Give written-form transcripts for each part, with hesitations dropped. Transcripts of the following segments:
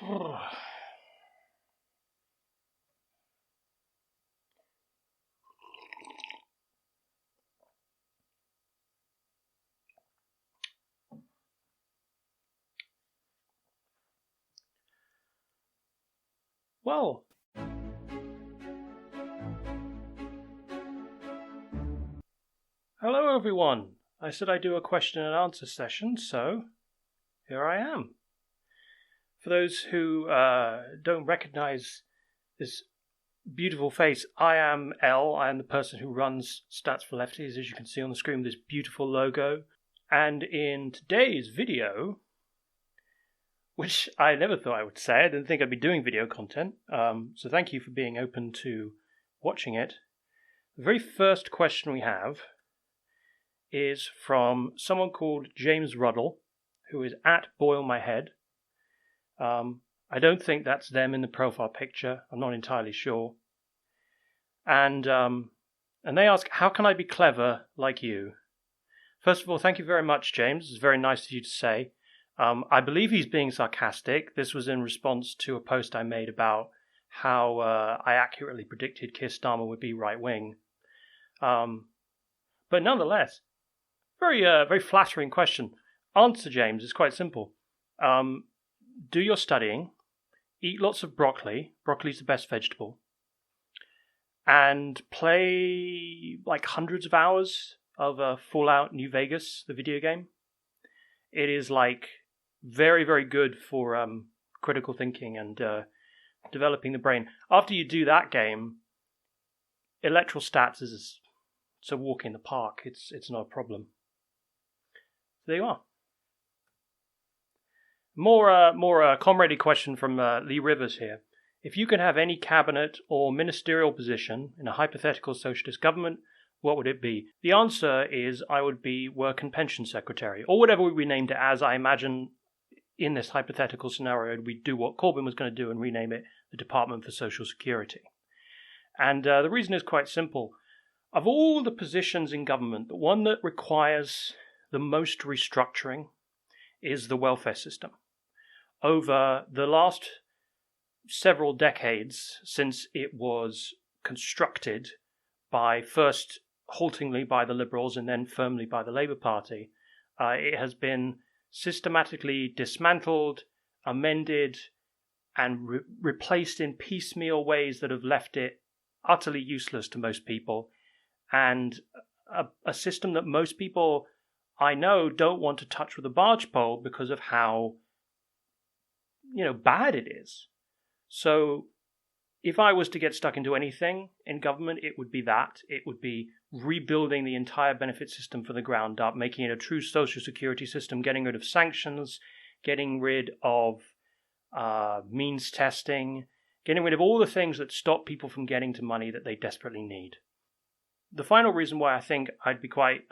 Well, hello everyone. I said I'd do a question and answer session, so here I am. For those who don't recognize this beautiful face, I am Ell. I am the person who runs Stats for Lefties, as you can see on the screen with this beautiful logo. And in today's video, which I never thought I would say, I didn't think I'd be doing video content, so thank you for being open to watching it. The very first question we have is from someone called James Ruddle, who is at Boil My Head. I don't think that's them in the profile picture. I'm not entirely sure. And they ask, how can I be clever like you? First of all, thank you very much, James. It's very nice of you to say. I believe he's being sarcastic. This was in response to a post I made about how I accurately predicted Keir Starmer would be right-wing. But nonetheless, very flattering question. Answer, James, is quite simple. Do your studying, eat lots of broccoli. Broccoli's the best vegetable. And play like hundreds of hours of Fallout New Vegas, the video game. It is like very, very good for critical thinking and developing the brain. After you do that game, electoral stats is a walk in the park. It's not a problem. So there you are. More comradey question from Lee Rivers here. If you could have any cabinet or ministerial position in a hypothetical socialist government, what would it be? The answer is I would be Work and Pension Secretary, or whatever we named it as. I imagine in this hypothetical scenario, we'd do what Corbyn was going to do and rename it the Department for Social Security. And the reason is quite simple. Of all the positions in government, the one that requires the most restructuring is the welfare system. Over the last several decades since it was constructed by first haltingly by the Liberals and then firmly by the Labour Party, it has been systematically dismantled, amended, and replaced in piecemeal ways that have left it utterly useless to most people, and a system that most people I know don't want to touch with a barge pole because of how bad it is. So if I was to get stuck into anything in government, it would be that. It would be rebuilding the entire benefit system from the ground up, making it a true social security system, getting rid of sanctions, getting rid of means testing, getting rid of all the things that stop people from getting to money that they desperately need. The final reason why I think I'd be quite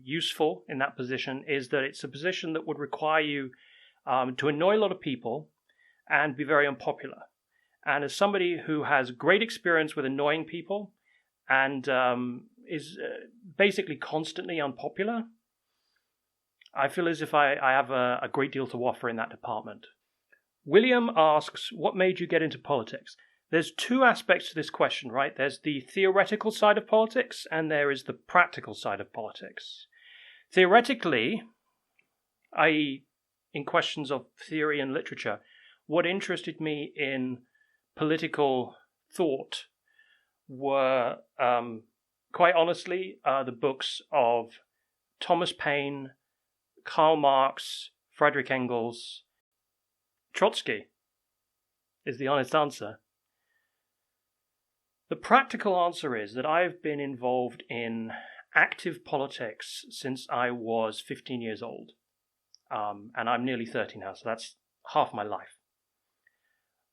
useful in that position is that it's a position that would require you to annoy a lot of people and be very unpopular. And as somebody who has great experience with annoying people and is basically constantly unpopular, I feel as if I have a great deal to offer in that department. William asks, what made you get into politics? There's two aspects to this question, right? There's the theoretical side of politics and there is the practical side of politics. Theoretically, i.e. in questions of theory and literature, what interested me in political thought were, quite honestly, the books of Thomas Paine, Karl Marx, Friedrich Engels, Trotsky is the honest answer. The practical answer is that I've been involved in active politics since I was 15 years old. And I'm nearly 30 now, so that's half my life.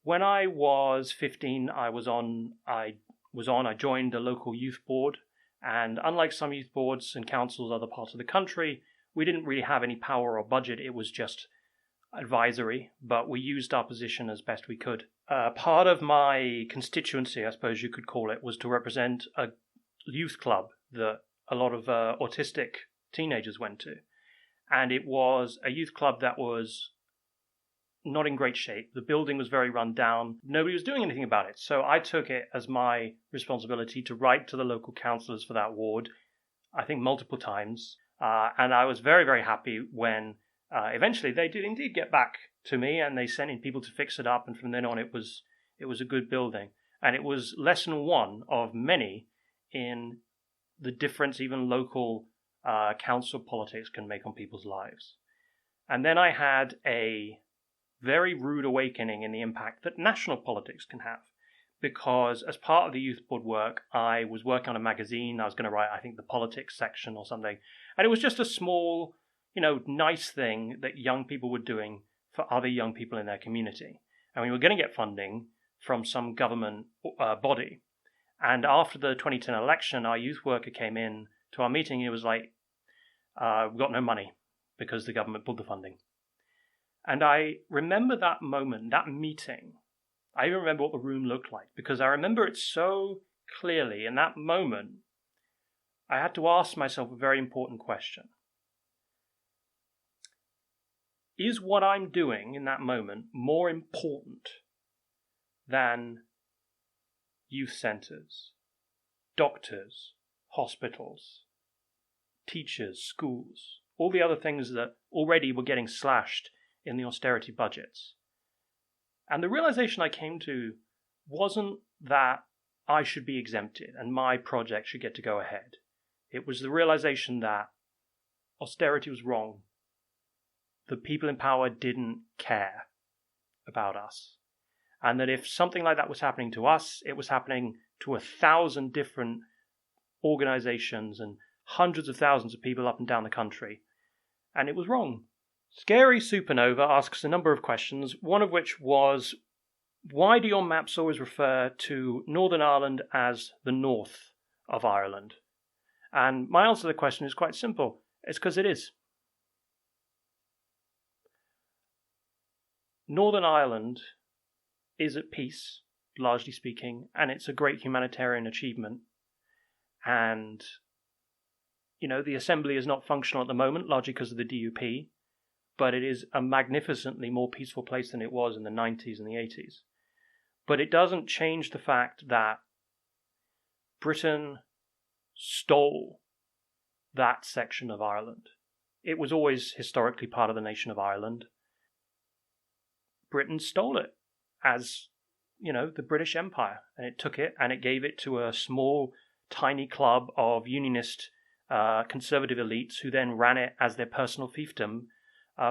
When I was 15, I joined a local youth board, and unlike some youth boards and councils in other parts of the country, we didn't really have any power or budget. It was just advisory, but we used our position as best we could. Part of my constituency, I suppose you could call it, was to represent a youth club that a lot of autistic teenagers went to. And it was a youth club that was not in great shape. The building was very run down. Nobody was doing anything about it. So I took it as my responsibility to write to the local councillors for that ward, I think multiple times. And I was very, very happy when eventually they did indeed get back to me, and they sent in people to fix it up. And from then on, it was a good building. And it was lesson one of many in the difference even local council politics can make on people's lives. And then I had a very rude awakening in the impact that national politics can have. Because as part of the youth board work, I was working on a magazine. I was going to write, I think, the politics section or something. And it was just a small, nice thing that young people were doing for other young people in their community. And we were going to get funding from some government body. And after the 2010 election, our youth worker came in to our meeting. And it was like, we've got no money because the government pulled the funding. And I remember that moment, that meeting. I even remember what the room looked like because I remember it so clearly. In that moment, I had to ask myself a very important question. Is what I'm doing in that moment more important than youth centres, doctors, hospitals, teachers, schools, all the other things that already were getting slashed in the austerity budgets? And the realization I came to wasn't that I should be exempted and my project should get to go ahead. It was the realization that austerity was wrong. The people in power didn't care about us. And that if something like that was happening to us, it was happening to 1,000 different organizations and hundreds of thousands of people up and down the country. And it was wrong. Scary Supernova asks a number of questions, one of which was, why do your maps always refer to Northern Ireland as the north of Ireland? And my answer to the question is quite simple. It's because it is. Northern Ireland is at peace, largely speaking, and it's a great humanitarian achievement. And, the Assembly is not functional at the moment, largely because of the DUP. But it is a magnificently more peaceful place than it was in the 90s and the 80s. But it doesn't change the fact that Britain stole that section of Ireland. It was always historically part of the nation of Ireland. Britain stole it as, the British Empire. And it took it and it gave it to a small, tiny club of unionist conservative elites who then ran it as their personal fiefdom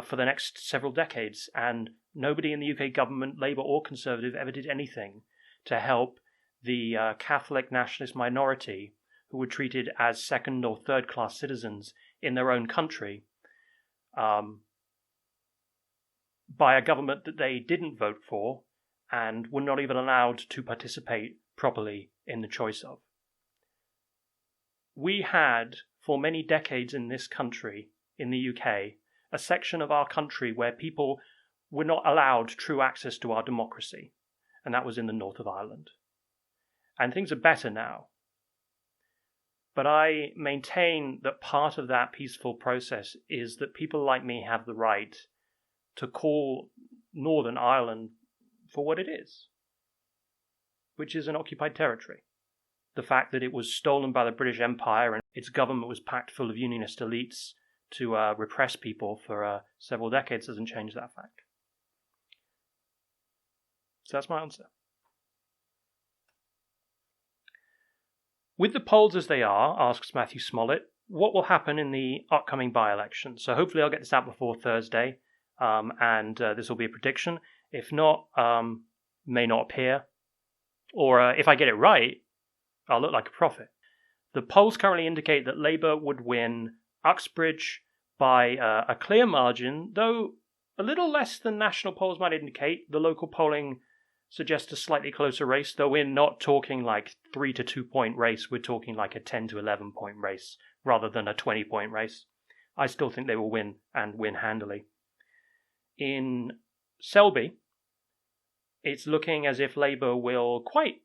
for the next several decades, and nobody in the UK government, Labour or Conservative, ever did anything to help the Catholic nationalist minority who were treated as second or third class citizens in their own country by a government that they didn't vote for and were not even allowed to participate properly in the choice of. We had, for many decades in this country, in the UK, a section of our country where people were not allowed true access to our democracy, and that was in the north of Ireland. And things are better now. But I maintain that part of that peaceful process is that people like me have the right to call Northern Ireland for what it is, which is an occupied territory. The fact that it was stolen by the British Empire and its government was packed full of unionist elites to repress people for several decades doesn't change that fact. So that's my answer. With the polls as they are, asks Matthew Smollett, what will happen in the upcoming by-election? So hopefully I'll get this out before Thursday, and this will be a prediction. If not, may not appear. Or if I get it right, I'll look like a prophet. The polls currently indicate that Labour would win Uxbridge by a clear margin, though a little less than national polls might indicate. The local polling suggests a slightly closer race, though we're not talking like 3 to 2 point race. We're talking like a 10 to 11 point race rather than a 20 point race. I still think they will win and win handily. In Selby, it's looking as if Labour will quite,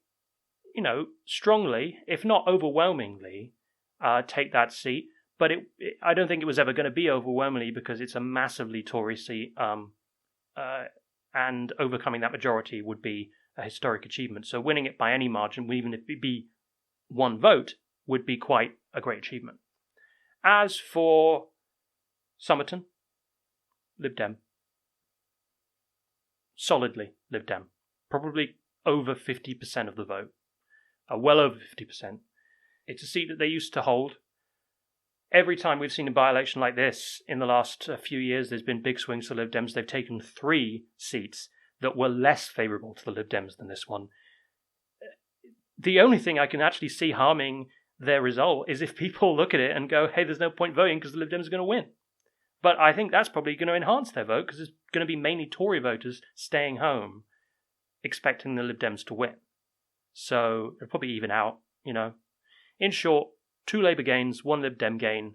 strongly, if not overwhelmingly, take that seat. But I don't think it was ever going to be overwhelmingly because it's a massively Tory seat. and overcoming that majority would be a historic achievement. So winning it by any margin, even if it be one vote, would be quite a great achievement. As for Somerton, Lib Dem. Solidly Lib Dem. Probably over 50% of the vote. Well over 50%. It's a seat that they used to hold. Every time we've seen a by-election like this in the last few years, there's been big swings to Lib Dems. They've taken 3 seats that were less favourable to the Lib Dems than this one. The only thing I can actually see harming their result is if people look at it and go, hey, there's no point voting because the Lib Dems are going to win. But I think that's probably going to enhance their vote because it's going to be mainly Tory voters staying home expecting the Lib Dems to win. So it'll probably even out, you know. In short, 2 Labour gains, 1 Lib Dem gain.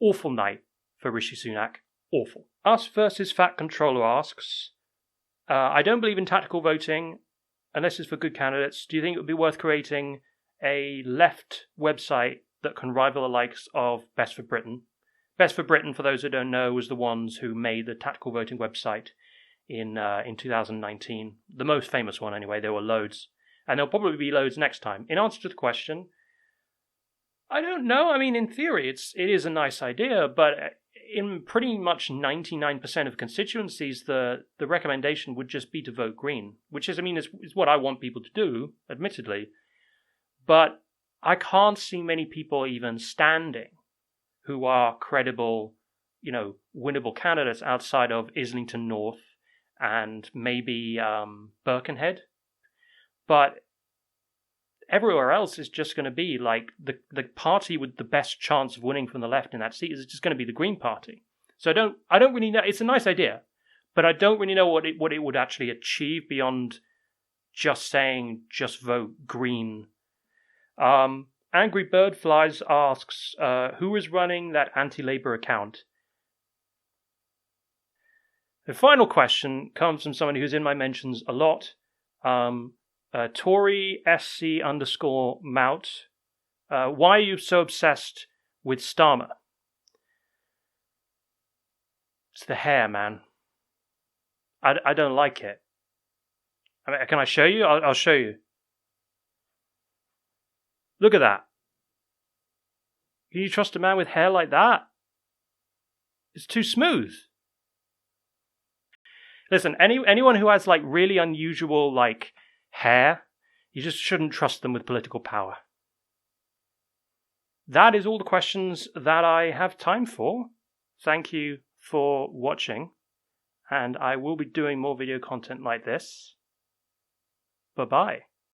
Awful night for Rishi Sunak. Awful. Us versus Fat Controller asks, I don't believe in tactical voting unless it's for good candidates. Do you think it would be worth creating a left website that can rival the likes of Best for Britain? Best for Britain, for those who don't know, was the ones who made the tactical voting website in 2019. The most famous one, anyway. There were loads. And there'll probably be loads next time. In answer to the question, I don't know. I mean, in theory, it is a nice idea, but in pretty much 99% of constituencies, the recommendation would just be to vote Green, which is what I want people to do, admittedly. But I can't see many people even standing who are credible, winnable candidates outside of Islington North and maybe Birkenhead. But everywhere else is just going to be like the party with the best chance of winning from the left in that seat is just going to be the Green Party. So I don't really know. It's a nice idea, but I don't really know what it would actually achieve beyond just saying just vote Green. Angry Bird Flies asks, who is running that anti-Labour account? The final question comes from someone who's in my mentions a lot. Tory SC_Mout. Why are you so obsessed with Starmer? It's the hair, man. I don't like it. I mean, can I show you? I'll show you. Look at that. Can you trust a man with hair like that? It's too smooth. Listen, anyone who has like really unusual like hair, you just shouldn't trust them with political power. That is all the questions that I have time for. Thank you for watching, and I will be doing more video content like this. Bye-bye.